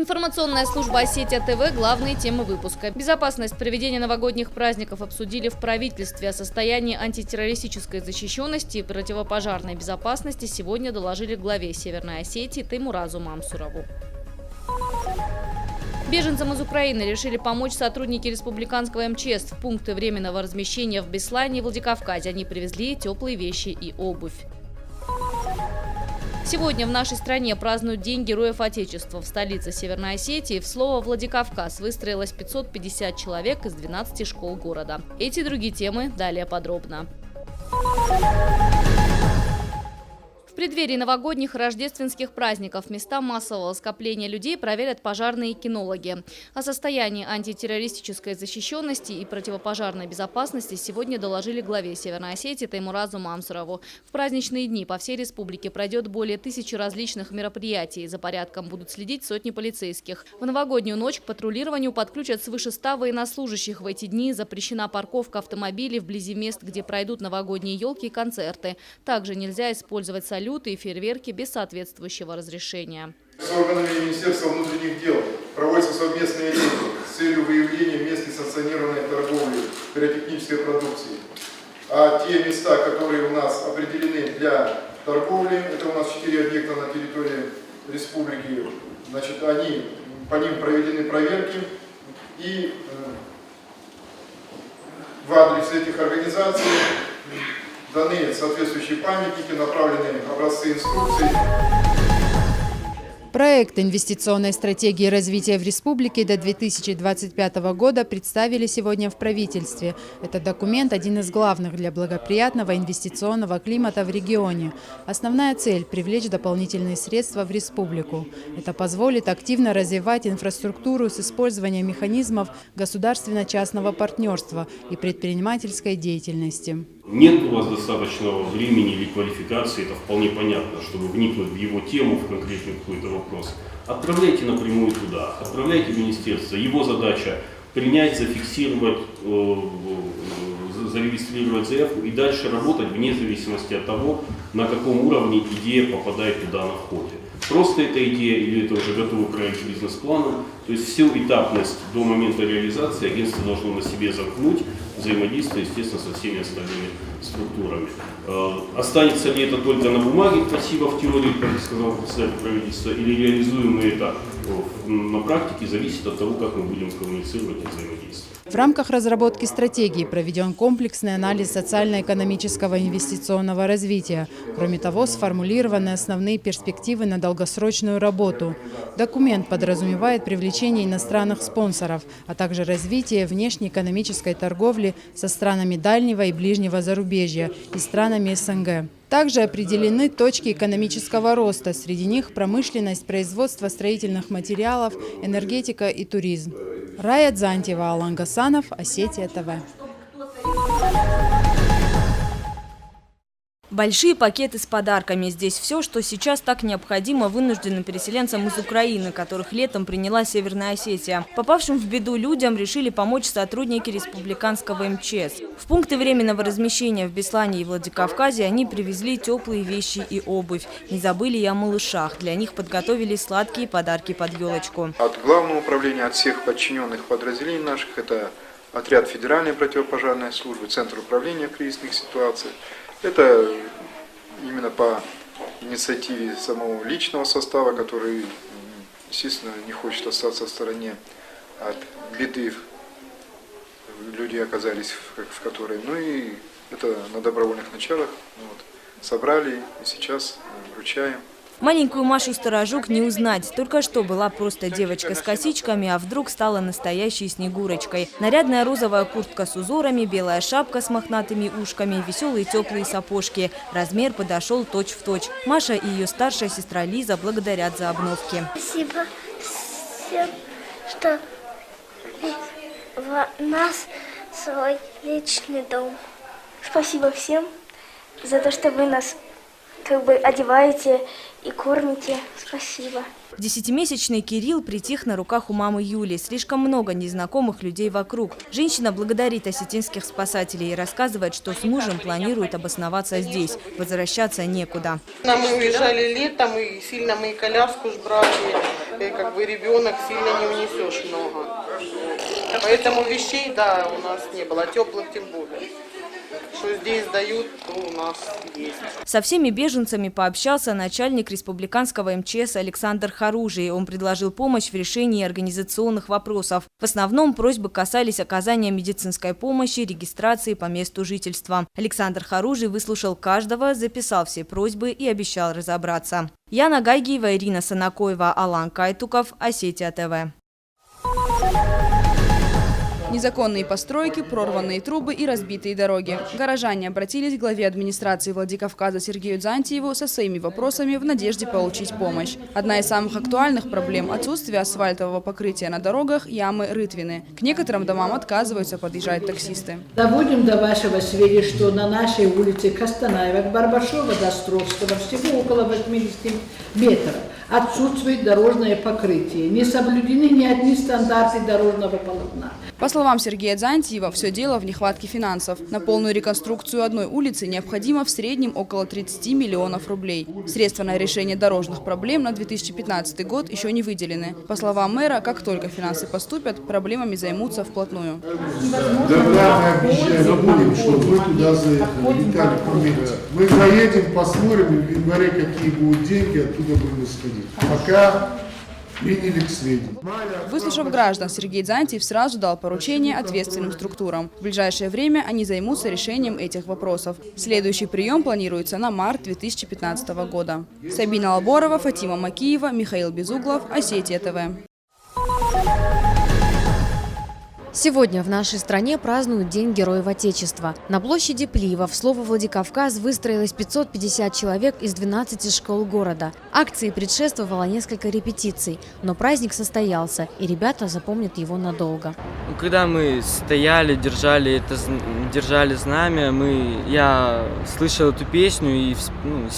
Информационная служба «Осетия ТВ» – главные темы выпуска. Безопасность проведения новогодних праздников обсудили в правительстве. О состоянии антитеррористической защищенности и противопожарной безопасности сегодня доложили главе Северной Осетии Теймуразу Мамсурову. Беженцам из Украины решили помочь сотрудники республиканского МЧС. В пункты временного размещения в Беслане и Владикавказе они привезли теплые вещи и обувь. Сегодня в нашей стране празднуют День Героев Отечества. В столице Северной Осетии в слово «Владикавказ» выстроилось 550 человек из 12 школ города. Эти и другие темы далее подробно. В преддверии новогодних и рождественских праздников места массового скопления людей проверят пожарные и кинологи. О состоянии антитеррористической защищенности и противопожарной безопасности сегодня доложили главе Северной Осетии Теймуразу Мамсурову. В праздничные дни по всей республике пройдет более 1000 различных мероприятий. За порядком будут следить сотни полицейских. В новогоднюю ночь к патрулированию подключат свыше 100 военнослужащих. В эти дни запрещена парковка автомобилей вблизи мест, где пройдут новогодние елки и концерты. Также нельзя использовать салюты и фейерверки без соответствующего разрешения. С органами Министерства внутренних дел проводятся совместные рейды с целью выявления мест несанкционированной торговли пиротехнической продукции. А те места, которые у нас определены для торговли, это у нас 4 объекта на территории республики, значит, по ним проведены проверки, и в адрес этих организаций даны соответствующие памятники, направлены образцы инструкций. Проект инвестиционной стратегии развития в республике до 2025 года представили сегодня в правительстве. Этот документ – один из главных для благоприятного инвестиционного климата в регионе. Основная цель – привлечь дополнительные средства в республику. Это позволит активно развивать инфраструктуру с использованием механизмов государственно-частного партнерства и предпринимательской деятельности. Нет у вас достаточного времени или квалификации, это вполне понятно, чтобы вникнуть в его тему, в конкретный какой-то вопрос. Отправляйте напрямую туда, отправляйте в министерство. Его задача принять, зафиксировать, зарегистрировать заявку и дальше работать вне зависимости от того, на каком уровне идея попадает туда на входе. Просто эта идея или это уже готовый проект бизнес-плана. То есть всю этапность до момента реализации агентство должно на себе замкнуть, взаимодействуя, естественно, со всеми остальными структурами. Останется ли это только на бумаге, красиво в теории, как сказал председатель правительства, или реализуем мы это на практике, зависит от того, как мы будем коммуницировать и взаимодействовать. В рамках разработки стратегии проведен комплексный анализ социально-экономического инвестиционного развития. Кроме того, сформулированы основные перспективы на долгосрочную работу. Документ подразумевает привлечение иностранных спонсоров, а также развитие внешнеэкономической торговли со странами дальнего и ближнего зарубежья и странами СНГ. Также определены точки экономического роста, среди них промышленность, производство строительных материалов, энергетика и туризм. Рая Дзантьева, Алан Гасанов, Осетия ТВ. Большие пакеты с подарками. Здесь все, что сейчас так необходимо вынужденным переселенцам из Украины, которых летом приняла Северная Осетия. Попавшим в беду людям решили помочь сотрудники республиканского МЧС. В пункты временного размещения в Беслане и Владикавказе они привезли теплые вещи и обувь. Не забыли и о малышах. Для них подготовили сладкие подарки под елочку. От Главного управления, от всех подчиненных подразделений наших, это отряд Федеральной противопожарной службы, Центр управления в кризисных ситуациях. Это именно по инициативе самого личного состава, который, естественно, не хочет остаться в стороне от беды, люди оказались в которой. Ну и это на добровольных началах собрали и сейчас вручаем. Маленькую Машу Сторожук не узнать. Только что была просто девочка с косичками, а вдруг стала настоящей Снегурочкой. Нарядная розовая куртка с узорами, белая шапка с мохнатыми ушками, веселые теплые сапожки. Размер подошел точь-в-точь. Маша и ее старшая сестра Лиза благодарят за обновки. Спасибо всем, что в нас свой личный дом. Спасибо всем за то, что вы нас одеваете и кормите. Спасибо. 10-месячный Кирилл притих на руках у мамы Юли. Слишком много незнакомых людей вокруг. Женщина благодарит осетинских спасателей и рассказывает, что с мужем планирует обосноваться здесь. Возвращаться некуда. Мы уезжали летом, и сильно мы коляску брали. как бы ребенок сильно не унесешь много. Поэтому вещей, да, у нас не было, теплых тем более. Что здесь дают, то у нас есть. Со всеми беженцами пообщался начальник республиканского МЧС Александр Харужий. Он предложил помощь в решении организационных вопросов. В основном просьбы касались оказания медицинской помощи, регистрации по месту жительства. Александр Харужий выслушал каждого, записал все просьбы и обещал разобраться. Яна Гайгиева, Ирина Санакоева, Алан Кайтуков, Осетия ТВ. Незаконные постройки, прорванные трубы и разбитые дороги. Горожане обратились к главе администрации Владикавказа Сергею Дзантьеву со своими вопросами в надежде получить помощь. Одна из самых актуальных проблем – отсутствие асфальтового покрытия на дорогах, ямы, рытвины. К некоторым домам отказываются подъезжать таксисты. Доводим до вашего сведения, что на нашей улице Костанаева, от Барбашова до Островского, всего около 80 метров, отсутствует дорожное покрытие. Не соблюдены ни одни стандарты дорожного полотна. По словам Сергея Дзантьева, все дело в нехватке финансов. На полную реконструкцию одной улицы необходимо в среднем около 30 миллионов рублей. Средства на решение дорожных проблем на 2015 год еще не выделены. По словам мэра, как только финансы поступят, проблемами займутся вплотную. Да, мы обещаем, чтобы мы туда заехали. Мы поедем, посмотрим, в январе какие будут деньги, оттуда будем исходить. Пока приняли к сведению. Выслушав граждан, Сергей Дзантьев сразу дал поручение ответственным структурам. В ближайшее время они займутся решением этих вопросов. Следующий прием планируется на март 2015 года. Сабина Алборова, Фатима Макиева, Михаил Безуглов, Осетия ТВ. Сегодня в нашей стране празднуют День Героев Отечества. На площади Плива в слово «Владикавказ» выстроилось 550 человек из 12 школ города. Акции предшествовало несколько репетиций, но праздник состоялся, и ребята запомнят его надолго. Когда мы стояли, держали знамя, я слышал эту песню и,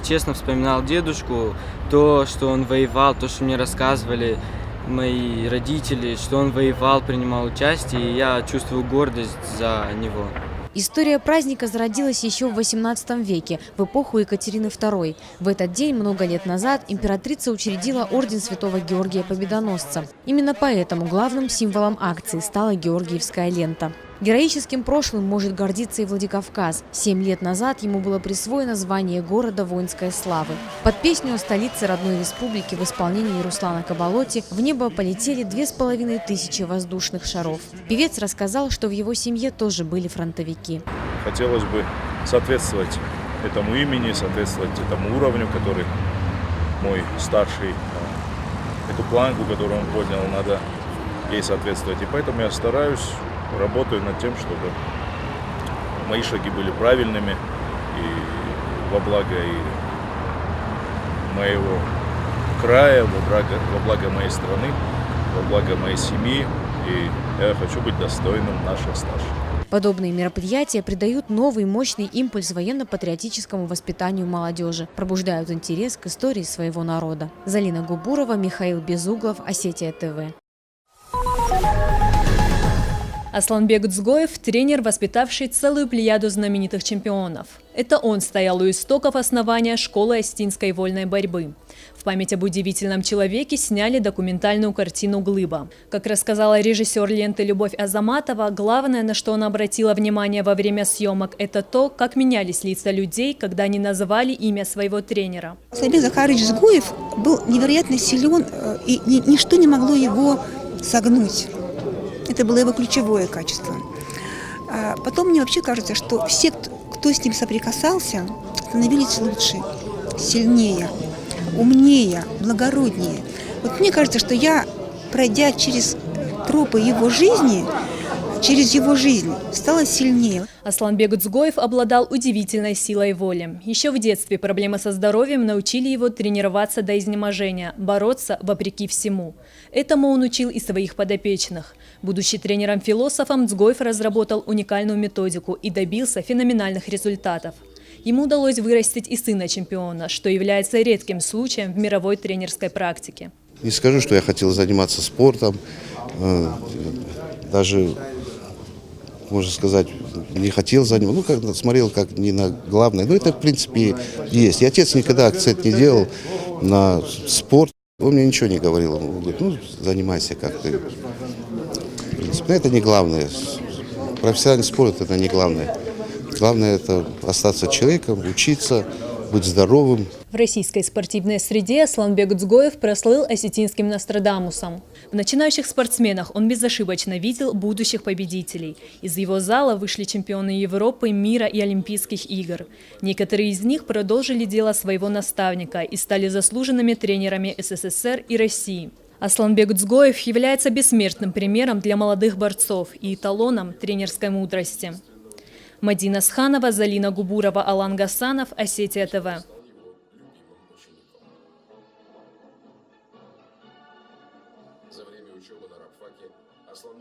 честно, вспоминал дедушку, то, что он воевал, то, что мне рассказывали мои родители, что он воевал, принимал участие, и я чувствую гордость за него. История праздника зародилась еще в XVIII веке, в эпоху Екатерины II. В этот день, много лет назад, императрица учредила орден Святого Георгия Победоносца. Именно поэтому главным символом акции стала Георгиевская лента. Героическим прошлым может гордиться и Владикавказ. 7 лет назад ему было присвоено звание города воинской славы. Под песню о столице родной республики в исполнении Руслана Кабалоти в небо полетели 2500 воздушных шаров. Певец рассказал, что в его семье тоже были фронтовики. Хотелось бы соответствовать этому имени, соответствовать этому уровню, который мой старший, эту планку, которую он поднял, надо ей соответствовать. И поэтому я стараюсь, работаю над тем, чтобы мои шаги были правильными и во благо и моего края, во благо моей страны, во благо моей семьи. И я хочу быть достойным наших старших. Подобные мероприятия придают новый мощный импульс военно-патриотическому воспитанию молодежи, пробуждают интерес к истории своего народа. Залина Губурова, Михаил Безуглов, Осетия ТВ. Асланбек Дзгоев – тренер, воспитавший целую плеяду знаменитых чемпионов. Это он стоял у истоков основания школы остинской вольной борьбы. В память об удивительном человеке сняли документальную картину «Глыба». Как рассказала режиссер ленты Любовь Азаматова, главное, на что она обратила внимание во время съемок, это то, как менялись лица людей, когда они называли имя своего тренера. Асланбек Захарович Дзгоев был невероятно силен, и ничто не могло его согнуть. Это было его ключевое качество. А потом мне вообще кажется, что все, кто с ним соприкасался, становились лучше, сильнее, умнее, благороднее. Вот мне кажется, что я, пройдя через тропы его жизни, через его жизнь стала сильнее. Асланбек Дзгоев обладал удивительной силой воли. Еще в детстве проблемы со здоровьем научили его тренироваться до изнеможения, бороться вопреки всему. Этому он учил и своих подопечных. Будучи тренером-философом, Дзгоев разработал уникальную методику и добился феноменальных результатов. Ему удалось вырастить и сына чемпиона, что является редким случаем в мировой тренерской практике. Не скажу, что я хотел заниматься спортом, даже, можно сказать, не хотел заниматься, смотрел как не на главное, но это в принципе есть. И отец никогда акцент не делал на спорт. Он мне ничего не говорил. Он говорит, ну, занимайся как ты. В принципе, это не главное. Профессиональный спорт – это не главное. Главное – это остаться человеком, учиться, быть здоровым. В российской спортивной среде Асланбек Цгоев прослыл осетинским Нострадамусом. В начинающих спортсменах он безошибочно видел будущих победителей. Из его зала вышли чемпионы Европы, мира и Олимпийских игр. Некоторые из них продолжили дело своего наставника и стали заслуженными тренерами СССР и России. Асланбек Цгоев является бессмертным примером для молодых борцов и эталоном тренерской мудрости. Мадина Сханова, Залина Губурова, Алан Гасанов, Осетия ТВ. За время учебы на рабфаке Аслан